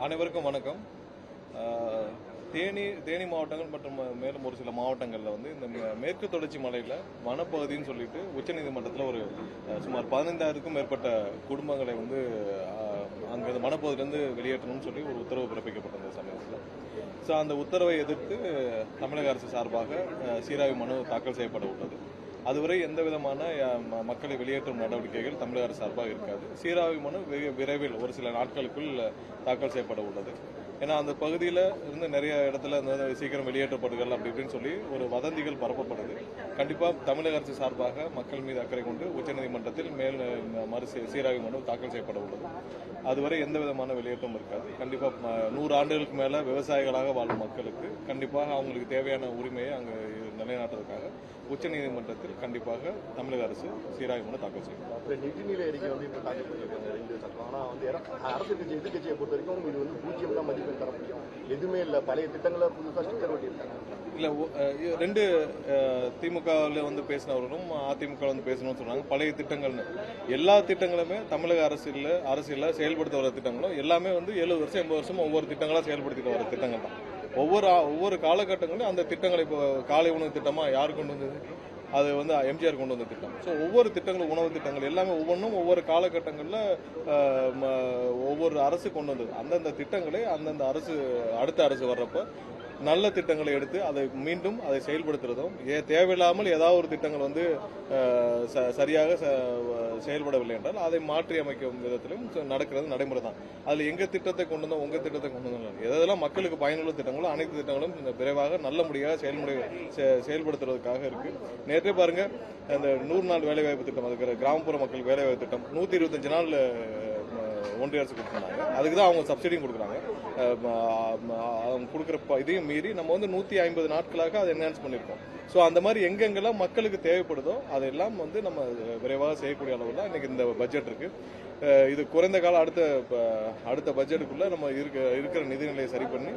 அனைவருக்கும் வணக்கம். தேனி மாவட்டங்கள் மற்றும் மேலும் ஒரு சில மாவட்டங்களில் வந்து இந்த மேற்கு தொடர்ச்சி மலையில் வனப்பகுதின்னு சொல்லிட்டு உச்சநீதிமன்றத்தில் ஒரு சுமார் 15,000க்கும் மேற்பட்ட குடும்பங்களை வந்து அங்கே வனப்பகுதியிலேருந்து வெளியேற்றணும்னு சொல்லி ஒரு உத்தரவு பிறப்பிக்கப்பட்டது சமயத்தில். ஸோ அந்த உத்தரவை எதிர்த்து தமிழக அரசு சார்பாக சீராய்வு மனு தாக்கல் செய்யப்பட உள்ளது. அதுவரை எந்த விதமான மக்களை வெளியேற்றும் நடவடிக்கைகள் தமிழக அரசு சார்பாக இருக்காது. சீராய்வு மனு விரைவில் ஒரு சில நாட்களுக்குள் தாக்கல் செய்யப்பட உள்ளது. ஏன்னா அந்த பகுதியில் இருந்து நிறைய இடத்துல சீக்கிரம் வெளியேற்றப்படுகள் அப்படி இப்படின்னு சொல்லி ஒரு வதந்திகள் பரப்பப்படுது. கண்டிப்பாக தமிழக அரசு சார்பாக மக்கள் மீது அக்கறை கொண்டு உச்சநீதிமன்றத்தில் சீராய்வு மனு தாக்கல் செய்யப்பட உள்ளது. அதுவரை எந்த விதமான வெளியேற்றம் இருக்காது. கண்டிப்பாக 100 ஆண்டுகளுக்கு மேல விவசாயிகளாக வாழும் மக்களுக்கு கண்டிப்பாக அவங்களுக்கு தேவையான உரிமையை அங்கு நிலைநாட்டுவதற்காக உச்சநீதிமன்றத்தில் கண்டிப்பாக தமிழக அரசு சீராய்வு மனு தாக்கல் செய்யும். நிதிநிலை அறிக்கை வந்து இப்போ தாக்கல் பண்ணியிருக்காங்க 2 சட்டம். ஆனால் வந்து அரசு கட்சி எதிர்கட்சியை பொறுத்த வரைக்கும் இது வந்து 0 தான் மதிப்பெண் தர முடியும். எதுவுமே இல்லை, பழைய திட்டங்களை புதுசாக ஸ்டிக்கர் ஒட்டியிருக்காங்க. இல்லை, 2 திமுகவில் வந்து பேசினவர்களும் அதிமுக வந்து பேசணும்னு சொன்னாங்க. பழைய திட்டங்கள்னு எல்லா திட்டங்களுமே தமிழக அரசியல செயல்படுத்த வர திட்டங்களும் எல்லாமே வந்து 70 வருஷம் 80 வருஷம் ஒவ்வொரு திட்டங்களா செயல்படுத்திட்டு வர திட்டங்கள் தான். ஒவ்வொரு காலகட்டங்களும் அந்த திட்டங்களை இப்போ காலை உணவு திட்டமா யார் கொண்டு வந்தது? அது வந்து எம்ஜிஆர் கொண்டு வந்த திட்டம். ஸோ ஒவ்வொரு திட்டங்களும் உணவு திட்டங்கள் எல்லாமே ஒவ்வொன்றும் ஒவ்வொரு காலகட்டங்களில் ஒவ்வொரு அரசு கொண்டு வந்தது. அந்தந்த திட்டங்களை அந்தந்த அரசு அடுத்த அரசு வர்றப்ப நல்ல திட்டங்களை எடுத்து அதை மீண்டும் அதை செயல்படுத்துறதும், தேவையில்லாமல் ஏதாவது ஒரு திட்டங்கள் வந்து சரியாக செயல்படவில்லை என்றால் அதை மாற்றி அமைக்கும் விதத்திலும் நடக்கிறது நடைமுறை தான். அதில் எங்க திட்டத்தை கொண்டு வந்தோம் உங்க திட்டத்தை கொண்டு வந்தோம் எதெல்லாம் மக்களுக்கு பயனுள்ள திட்டங்களோ அனைத்து திட்டங்களும் விரைவாக நல்ல முறையாக செயல்படுத்துறதுக்காக இருக்கு. நேற்றே பாருங்க, இந்த 100 நாள் வேலைவாய்ப்பு திட்டம், அதுக்கு கிராமப்புற மக்கள் வேலைவாய்ப்பு திட்டம் 125 நாள் ஒன்றிய அரசு கொடுத்துருந்தாங்க. அதுக்கு தான் அவங்க சப்சிடியும் கொடுக்குறாங்க. அவங்க கொடுக்குற இதையும் மீறி நம்ம வந்து 150 நாட்களாக அதை என்ஹான்ஸ் பண்ணியிருக்கோம். ஸோ அந்த மாதிரி எங்கெங்கெல்லாம் மக்களுக்கு தேவைப்படுதோ அதெல்லாம் வந்து நம்ம விரைவாக செய்யக்கூடிய அளவில் தான் இன்னைக்கு இந்த பட்ஜெட் இருக்கு. இது குறைந்த கால அடுத்த பட்ஜெட்டுக்குள்ள நம்ம இருக்கிற நிதிநிலையை சரி பண்ணி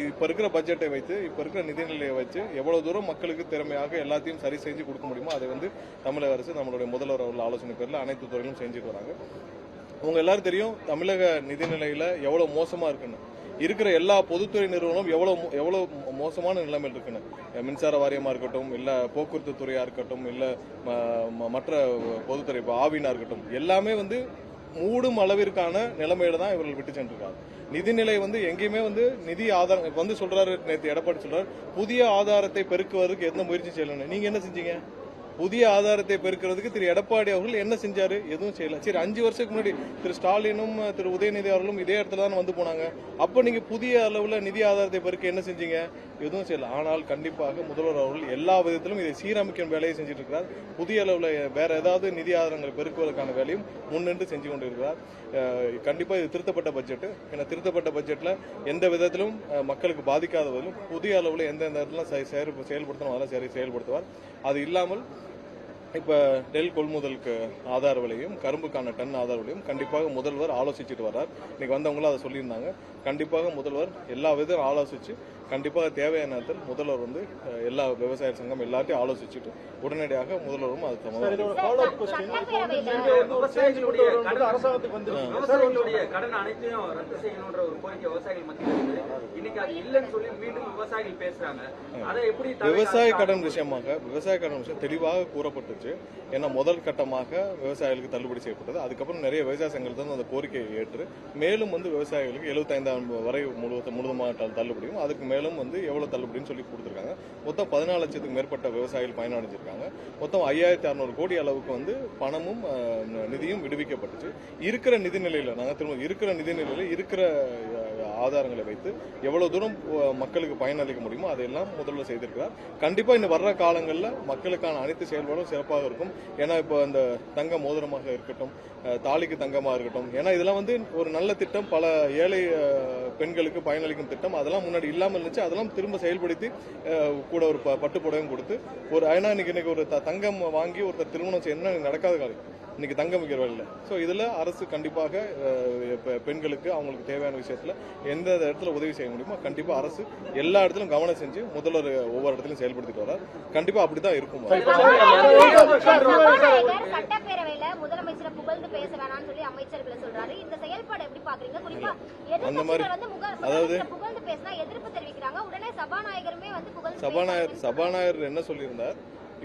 இப்ப இருக்கிற பட்ஜெட்டை வைத்து இப்ப இருக்கிற நிதிநிலையை வச்சு எவ்வளவு தூரம் மக்களுக்கு திறமையாக எல்லாத்தையும் சரி செஞ்சு கொடுக்க முடியுமோ அதை வந்து தமிழக அரசு நம்மளுடைய முதல்வர் அவர்கள் ஆலோசனை பேரில் அனைத்து துறையிலும் செஞ்சுட்டு வராங்க. உங்க எல்லாரும் தெரியும் தமிழக நிதிநிலையில எவ்வளவு மோசமா இருக்குன்னு. இருக்கிற எல்லா பொதுத்துறை நிறுவனமும் எவ்வளவு மோசமான நிலைமையில் இருக்குன்னு. மின்சார வாரியமா இருக்கட்டும், இல்ல போக்குவரத்து துறையா இருக்கட்டும், இல்ல மற்ற பொதுத்துறை ஆவினா இருக்கட்டும், எல்லாமே வந்து மூடும் அளவிற்கான நிலைமையில தான் இவர்கள் விட்டு சென்றிருக்காங்க. நிதிநிலை வந்து எங்கேயுமே வந்து நிதி ஆதாரம் வந்து சொல்றாரு, நேற்று எடப்பாடி சொல்றாரு புதிய ஆதாரத்தை பெருக்குவதற்கு எந்த முயற்சி செய்யலன்னு. நீங்க என்ன செஞ்சீங்க? புதிய ஆதாரத்தை பெருக்கிறதுக்கு திரு எடப்பாடி அவர்கள் என்ன செஞ்சாரு? எதுவும் செய்யல. சரி, 5 வருஷத்துக்கு முன்னாடி திரு ஸ்டாலினும் திரு உதயநிதி அவர்களும் இதே இடத்துல தான் வந்து போனாங்க. அப்ப நீங்க புதிய அளவுல நிதி ஆதாரத்தை பெருக்க என்ன செஞ்சீங்க? எதுவும் செய்யல. ஆனால் கண்டிப்பாக முதல்வர் அவர்கள் எல்லா விதத்திலும் இதை சீரமைக்கும் வேலையை செஞ்சுட்டு இருக்கிறார். புதிய அளவுல வேற ஏதாவது நிதி ஆதாரங்களை பெருக்குவதற்கான வேலையும் முன்னின்று செஞ்சு கொண்டிருக்கிறார். கண்டிப்பா இது திருத்தப்பட்ட பட்ஜெட். ஏன்னா திருத்தப்பட்ட பட்ஜெட்ல எந்த விதத்திலும் மக்களுக்கு பாதிக்காத வகையிலும் புதிய அளவுல எந்தெந்த இடத்துல செயல்படுத்தணும் அதெல்லாம் செயல்படுத்துவார். அது இல்லாமல் இப்ப நெல் கொள்முதலுக்கு ஆதார விலையும் கரும்புக்கான டன் ஆதார விலையும் கண்டிப்பாக முதல்வர் ஆலோசிச்சுட்டு வர்றார். இன்னைக்கு வந்தவங்களும் அதை சொல்லியிருந்தாங்க. கண்டிப்பாக முதல்வர் எல்லா விதம் ஆலோசிச்சு கண்டிப்பாக தேவையான நேரத்தில் முதல்வர் வந்து எல்லா விவசாய சங்கம் எல்லாத்தையும் ஆலோசிச்சுட்டு உடனடியாக முதல்வரும் அது கடன் அனைத்தையும் ரத்து செய்யணும்ன்ற ஒரு கோரிக்கை விவசாயிகள் மத்தியில் இன்னைக்கு அது இல்லைன்னு சொல்லி மீண்டும் விவசாயிகள் பேசுறாங்க. அதை எப்படி விவசாய கடன் விஷயம் தெளிவாக கூறப்பட்டுச்சு. ஏன்னா முதல் கட்டமாக விவசாயிகளுக்கு தள்ளுபடி செய்யப்பட்டது. அதுக்கப்புறம் நிறைய விவசாய சங்கங்கள் தான் அந்த கோரிக்கையை ஏற்று மேலும் வந்து விவசாயிகளுக்கு 75,000 வரை முழுவதுமாக தள்ளுபடியும் அதுக்கு மேலும் வந்து எவ்வளவு தள்ளுபடின்னு சொல்லி கொடுத்திருக்காங்க. மொத்தம் 14 லட்சத்துக்கு மேற்பட்ட விவசாயிகள் பயனடைஞ்சிருக்காங்க. மொத்தம் 5,600 கோடி அளவுக்கு வந்து பணமும் நிதியும் விடுவிக்கப்பட்டுச்சு. இருக்கிற நிதிநிலையில நாங்க திரும்ப இருக்கிற நிதிநிலையில இருக்கிற ஆதாரங்களை வைத்து எவ்வளவு தூரம் மக்களுக்கு பயனளிக்க முடியுமோ அதையெல்லாம் முதல்வர் செய்திருக்கிறார். கண்டிப்பா இன்னும் வர்ற காலங்களில் மக்களுக்கான அனைத்து செயல்பாடும் சிறப்பாக இருக்கும். ஏன்னா இப்போ அந்த தங்க மோதிரமாக இருக்கட்டும், தாலிக்கு தங்கமாக இருக்கட்டும், ஏன்னா இதெல்லாம் வந்து ஒரு நல்ல திட்டம், பல ஏழை பெண்களுக்கு பயனளிக்கும் திட்டம். அதெல்லாம் முன்னாடி இல்லாமல் இருந்துச்சு, அதெல்லாம் திரும்ப செயல்படுத்தி கூட ஒரு பட்டு புடவையும் கொடுத்து ஏன்னா இன்னைக்கு ஒரு தங்கம் வாங்கி ஒருத்தர் திருமணம் செய்யணும்னா நடக்காத காலம். இன்னைக்கு தங்கம் விற்கிற இல்லை. ஸோ இதில் அரசு கண்டிப்பாக பெண்களுக்கு அவங்களுக்கு தேவையான விஷயத்தில் எந்த இடத்துல உதவி செய்ய முடியுமோ கண்டிப்பாக அரசு எல்லா இடத்துலையும் கவனம் செஞ்சு முதல்வர் ஒவ்வொரு இடத்துலையும் செயல்படுத்திட்டு வர்றார். கண்டிப்பாா அப்படிதான் இருக்கும். சட்டப்பேரவையில முதலமைச்சரை புகழ்ந்து பேச வேணாம்னு சொல்லி அமைச்சர்களை சொல்றாரு. இந்த செயல்பாடு எப்படி பாக்குறீங்க? குறிப்பா அந்த மாதிரி அதாவது புகழ்ந்து பேசினா எதிர்ப்பு தெரிவிக்கிறாங்க. உடனே சபாநாயகருமே வந்து சபாநாயகர் என்ன சொல்லியிருந்தார்,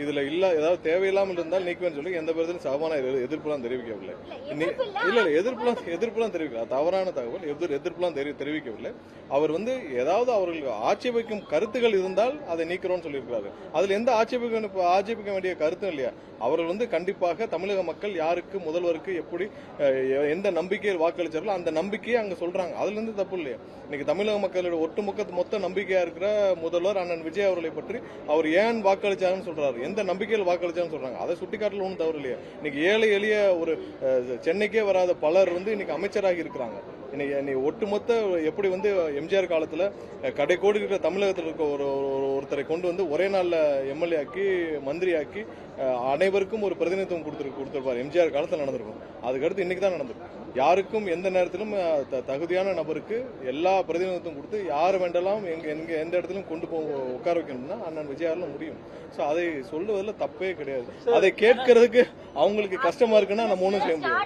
இதுல ஏதாவது தேவையில்லாமல் இருந்தால் நீக்குவேன்னு சொல்லி எந்த பேரத்திலும் சபாநாயகர் எதிர்ப்புலாம் தெரிவிக்கவில்லை. இல்ல எதிர்ப்புலாம் தெரிவிக்கல, தவறான தகவல். எதிர்ப்புலாம் தெரிவிக்கவில்லை. அவர் வந்து ஏதாவது அவர்களுக்கு ஆட்சேபிக்கும் கருத்துகள் இருந்தால் அதை நீக்கிறோம்னு சொல்லியிருக்கிறாரு. அதுல எந்த ஆட்சேபிக்க வேண்டிய கருத்தும் இல்லையா. அவர்கள் வந்து கண்டிப்பாக தமிழக மக்கள் யாருக்கு முதல்வருக்கு எப்படி எந்த நம்பிக்கையில் வாக்களிச்சார்களோ அந்த நம்பிக்கையை அங்க சொல்றாங்க. அதுல இருந்து தப்பு இல்லையா. இன்னைக்கு தமிழக மக்களோட மொத்த நம்பிக்கையா இருக்கிற முதல்வர் அண்ணன் விஜய் அவர்களை பற்றி அவர் ஏன் வாக்களிச்சாருன்னு சொல்றாரு, எந்த நம்பிக்கையில் வாக்களிச்சாருன்னு சொல்றாங்க. அதை சுட்டிக்காட்டல ஒன்றும் தவறு இல்லையா. இன்னைக்கு ஏழை எளிய ஒரு சென்னைக்கே வராத பலர் வந்து இன்னைக்கு அமைச்சராகி இருக்கிறாங்க. இன்னைக்கு ஒட்டுமொத்த எப்படி வந்து எம்ஜிஆர் காலத்துல கடைக்கோடி இருக்கிற தமிழகத்தில் இருக்க ஒருத்தரை கொண்டு வந்து ஒரே நாள்ல எம்எல்ஏ ஆக்கி மந்திரி ஆக்கி அனைவருக்கும் ஒரு பிரதிநிதித்துவம் கொடுத்திருப்பார். எம்ஜிஆர் காலத்தில் நடந்திருக்கும். அதுக்கடுத்து இன்னைக்கு தான் நடந்திருக்கும். யாருக்கும் எந்த நேரத்திலும் தகுதியான நபருக்கு எல்லா பிரதிநிதித்துவம் கொடுத்து யார் வேண்டாலும் எந்த இடத்திலும் கொண்டு உட்கார வைக்கணும்னா அண்ணன் விஜயால முடியும். சோ அதை சொல்லுவதில் தப்பே கிடையாது. அதை கேட்கறதுக்கு அவங்களுக்கு கஷ்டமா இருக்குன்னா நம்ம ஒண்ணும் செய்ய முடியும்.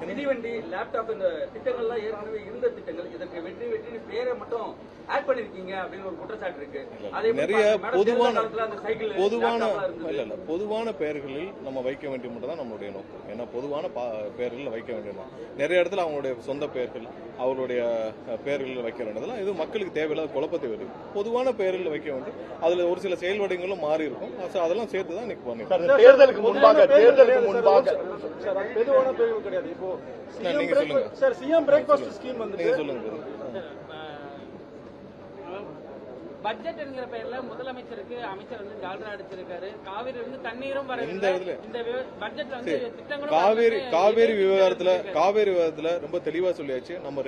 மிதிவண்டி, லேப்டாப், இந்த திட்டங்கள்லாம் ஏற்கனவே இருந்த திட்டங்கள். இதற்கு வெற்றி பேரை மட்டும் ஆட் பண்ணிருக்கீங்க அப்படின்னு ஒரு குற்றச்சாட்டு இருக்கு. நிறைய பொதுவான பெயர்களில் நம்ம வைக்க வேண்டிய மட்டும் தான் நம்மளுடைய நோக்கம். ஏன்னா பொதுவான பெயர்களில் வைக்க வேண்டியதுதான். நிறைய இடத்துல அவங்களுடைய சொந்த பெயர்கள், அவருடைய பெயர்களில் வைக்க வேண்டியதெல்லாம் இது மக்களுக்கு தேவையில்லாத குழப்பத்தை வருது. பொதுவான பெயர்களில் வைக்க வேண்டும். அதுல ஒரு சில செயல்பாடுகளும் மாறி இருக்கும். அதெல்லாம் சேர்த்து தான் இன்னைக்கு பண்ணிருக்கோம். தேர்தலுக்கு முன்பாக பொதுவான பெயர்கள் கிடையாது. இப்போ நீங்க சொல்லுங்க சார், சிஎம் பிரேக்ஃபாஸ்ட் ஸ்கீம் வந்து நீங்க சொல்லுங்க. பட்ஜெட் என்கிற பெயர்ல முதலமைச்சருக்கு அமைச்சர் வந்து ஜால்ரா அடிச்சிருக்காரு. காவிரி வந்து தண்ணீரும் வர இந்த பட்ஜெட்ல வந்து திட்டங்களும் காவேரி விவகாரத்துல ரொம்ப தெளிவா சொல்லியாச்சு. நம்ம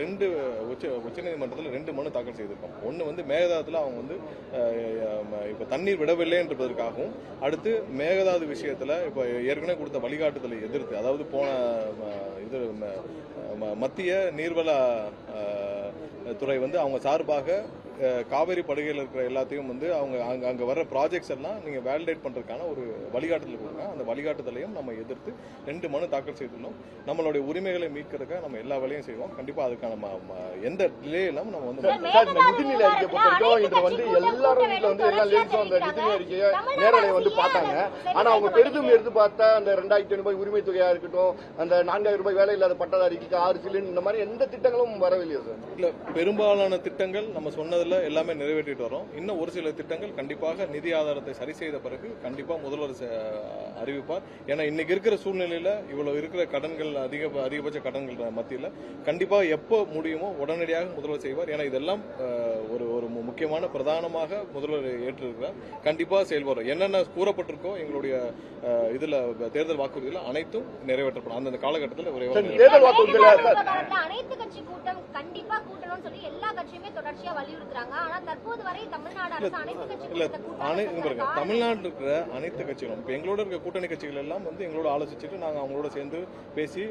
உச்சநீதிமன்றத்தில் 2 மனு தாக்கல் செய்திருக்கோம். ஒன்னு வந்து மேகதாதுல அவங்க வந்து இப்ப தண்ணீர் விடவில்லை என்பதற்காகவும், அடுத்து மேகதாது விஷயத்துல இப்ப ஏற்கனவே கொடுத்த வழிகாட்டுதலை எதிர்த்து, அதாவது போன இது மத்திய நீர்வள துறை வந்து அவங்க சார்பாக காவேரி படுகையில் இருக்கிற எல்லாத்தையும் வந்து அவங்க அங்க வர்ற ப்ராஜெக்ட்ஸ் எல்லாம் நீங்க வேலிடேட் பண்றதுக்கான ஒரு வழிகாட்டுதல் கொடுங்க. அந்த வழிகாட்டுதலையும் நம்ம எதிர்த்து 2 மனு தாக்கல் செய்துள்ளோம். நம்மளுடைய உரிமைகளை மீட்கிறதுக்காக நம்ம எல்லா வேலையும் செய்வோம். கண்டிப்பா அதுக்கான எந்த டிலே இல்லாம நம்ம வந்து நிதிநிலை அறிக்கை பொறுத்தவரைக்கும் இதுல வந்து எல்லாரும் வீட்டுல வந்து எல்லா லேடிஸும் அந்த நிதிநிலை அறிக்கையை நேரலை வந்து பார்த்தாங்க. ஆனா அவங்க பெரிதும் எடுத்து பார்த்தா அந்த 2500 ரூபாய் உரிமை தொகையா இருக்கட்டும், அந்த 4000 ரூபாய் வேலை இல்லாத பட்டதாரிக்கு 6 சிலிண்டர், இந்த மாதிரி எந்த திட்டங்களும் வரவில்லையா சார்? இல்ல, பெரும்பாலான திட்டங்கள் நம்ம சொன்னதுல எல்லாமே நிறைவேற்றிட்டு வரோம். இன்னும் ஒரு சில திட்டங்கள் கண்டிப்பாக நிதி ஆதாரத்தை சரி செய்த பிறகு கண்டிப்பா முதல்வர் அறிவிப்பார். ஏன்னா இன்னைக்கு இருக்கிற சூழ்நிலையில இவ்வளவு இருக்கிற கடன்கள், அதிகபட்ச கடன்கள் மத்தியில கண்டிப்பா எப்போ முடியுமோ உடனடியாக முதல்வர் செய்வார். ஏன்னா இதெல்லாம் ஒரு முக்கியமான பிரதானமாக முதல்வர் ஏற்றிருக்கிறார். கண்டிப்பா செயல்படுறோம். என்னென்ன கூறப்பட்டிருக்கோ எங்களுடைய இதுல தேர்தல் வாக்குறுதிகள் அனைத்தும் நிறைவேற்றப்படும். அந்த காலகட்டத்தில் தேர்தல் வாக்குறுதிகள் அனைத்து கட்சி கூட்டம் கண்டிப்பா கூட்டணும்னு சொல்லி எல்லா கட்சியுமே தொடர்ச்சியா வலியுறுத்துறாங்க. ஆனா தற்போது வரை தமிழ்நாடு அரசு அனைத்து கட்சி தமிழ்நாட்டில் இருக்கிற அனைத்து கட்சிகளும் இப்ப எங்களோட இருக்க கூட்டணி கட்சிகள் எல்லாம் வந்து எங்களோட ஆலோசிச்சுட்டு நாங்க அவங்களோட சேர்ந்து பேசி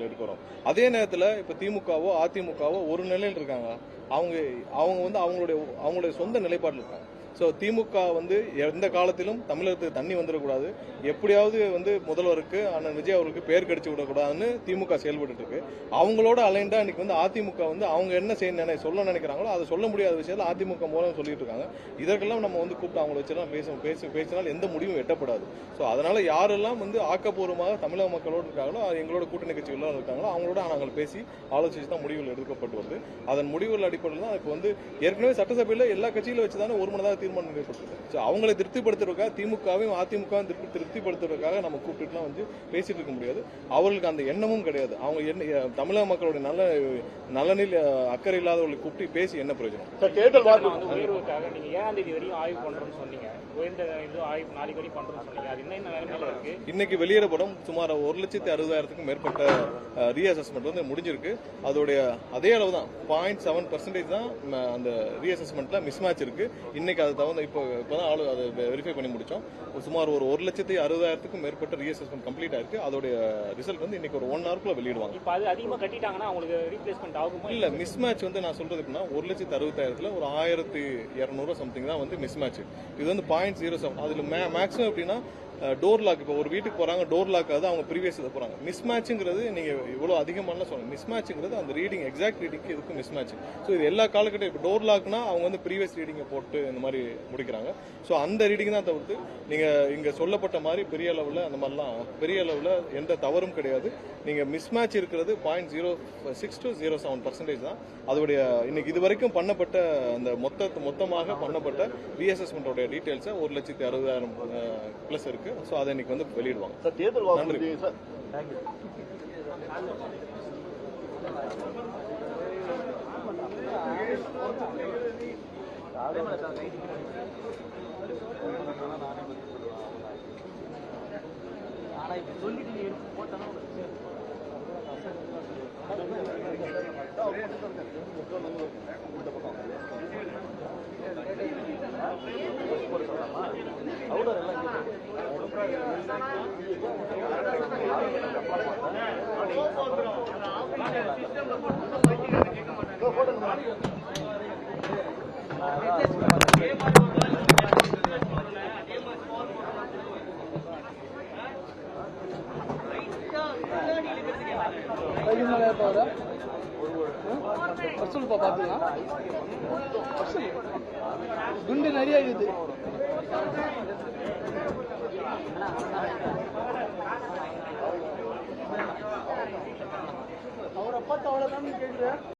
எடுக்கிறோம். அதே நேரத்தில் இப்ப திமுகவோ அதிமுகவோ ஒரு நிலையில் இருக்காங்க. அவங்க வந்து அவங்களுடைய சொந்த நிலைப்பாட்டில் இருக்காங்க. ஸோ திமுக வந்து எந்த காலத்திலும் தமிழகத்துக்கு தண்ணி வந்துடக்கூடாது, எப்படியாவது வந்து முதல்வருக்கு அண்ணன் விஜய் அவருக்கு பேர் கடிச்சு விடக்கூடாதுன்னு திமுக செயல்பட்டு இருக்கு. அவங்களோட அலைண்டா இன்னைக்கு வந்து அதிமுக வந்து அவங்க என்ன சொல்ல நினைக்கிறாங்களோ அதை சொல்ல முடியாத விஷயத்தில் அதிமுக மூலம் சொல்லிட்டு இருக்காங்க. இதற்கெல்லாம் நம்ம வந்து கூப்பிட்டு அவங்களை வச்செல்லாம் பேசினால் எந்த முடிவும் எட்டப்படாது. ஸோ அதனால யாரெல்லாம் வந்து ஆக்கப்பூர்வமாக தமிழக மக்களோடு இருக்காங்களோ, எங்களோட கூட்டணி கட்சிகளோட இருக்காங்களோ அவங்களோட நாங்கள் பேசி ஆலோசிச்சு தான் முடிவுகள் எடுக்கப்பட்டு வருது. அதன் முடிவுகள் அடிப்படையில் தான் இப்போ வந்து ஏற்கனவே சட்டசபையில் எல்லா கட்சியில வச்சுதானே ஒரு மனதாக தீர்மானம் நிறைவேற்றிருக்கு. ஸோ அவங்களை திருப்திப்படுத்துறதுக்காக திமுகவையும் அதிமுகவும் திருப்திப்படுத்துறதுக்காக நம்ம கூப்பிட்டுலாம் வந்து பேசிட்டு இருக்க முடியாது. அவர்களுக்கு அந்த எண்ணமும் கிடையாது. அவங்க என்ன தமிழக மக்களுடைய நலனில் அக்கறை இல்லாதவர்களை கூப்பிட்டு பேசி என்ன பிரயோஜனம்? சார் தேர்தல் வாக்கு வந்து உயர்வுக்காக நீங்க 7ஆம் தேதி வரையும் ஆய்வு பண்றோம்னு சொன்னீங்க. உயர்ந்த இது ஆய்வு நாளைக்கு வரையும் பண்றோம்னு சொன்னீங்க. அது என்ன நிலைமையில இருக்கு? இன்னைக்கு வெளியிடப்படும் சுமார் 1,60,000க்கும் மேற்பட்ட ரீஅசஸ்மெண்ட் வந்து முடிஞ்சிருக்கு. அதோடைய அதே அளவு தான் 0.7% தான் அந்த ரீஅசஸ்மெண்ட்ல மிஸ்மேட்ச் இருக்கு. இன்னைக்கு அது தகுந்த இப்போதான் அதை வெரிஃபை பண்ணி முடிச்சோம். சுமார் 1,60,000க்கும் மேற்பட்ட ரீஅசஸ்மெண்ட் கம்ப்ளீட் ஆயிருக்கு. அதோடைய ரிசல்ட் வந்து இன்னைக்கு ஒரு 1 ஹவர்க்குள்ள வெளியிடுவாங்க. இப்போ அது அதிகமாக கட்டிட்டாங்கன்னா அவங்களுக்கு ரீப்ளேஸ்மெண்ட் ஆகுமா? இல்ல மிஸ்மேட்ச் வந்து நான் சொல்றது எப்படின்னா 1,60,000ல ஒரு 1,200 சம்திங் தான் வந்து மிஸ்மேட்ச். இது வந்து 0.07. அதுல மேக்ஸிமம் எப்படின்னா டோர் லாக். இப்போ ஒரு வீட்டுக்கு போறாங்க, டோர் லாக் ஆகுது, அவங்க ப்ரீவியஸ் இதை போறாங்க. மிஸ்மேட்ச்ங்கிறது நீங்க இவ்வளவு அதிகமான சொல்லுங்க. மிஸ்மேட்ச்ங்கிறது அந்த ரீடிங் எக்ஸாக்ட் ரீடிங்க்கு இதுக்கும் மிஸ்மேட்ச். ஸோ இது எல்லா காலகட்டம் இப்போ டோர் லாக்னா அவங்க வந்து ப்ரீவியஸ் ரீடிங்கை போட்டு இந்த மாதிரி முடிக்கிறாங்க. ஸோ அந்த ரீடிங் தான் தவிர்த்து நீங்க இங்க சொல்லப்பட்ட மாதிரி பெரிய அளவில் அந்த மாதிரிலாம் பெரிய அளவில் எந்த தவறும் கிடையாது. நீங்க மிஸ்மேட்ச் இருக்கிறது 0.06 to 0.7% தான். அதோடைய இன்னைக்கு இது வரைக்கும் பண்ணப்பட்ட அந்த மொத்தமாக பண்ணப்பட்ட ரீஅசஸ்மெண்டோட டீடைல்ஸை 1,60,000 பிளஸ் இருக்கு. ஸோ அதை இன்னைக்கு வந்து வெளியிடுவாங்க. சார் தேர்தல் வாக்கு சார் குண்டு நிறைய இருக்குது. அவரை பார்த்து அவ்வளவுதான் கேட்குறேன்.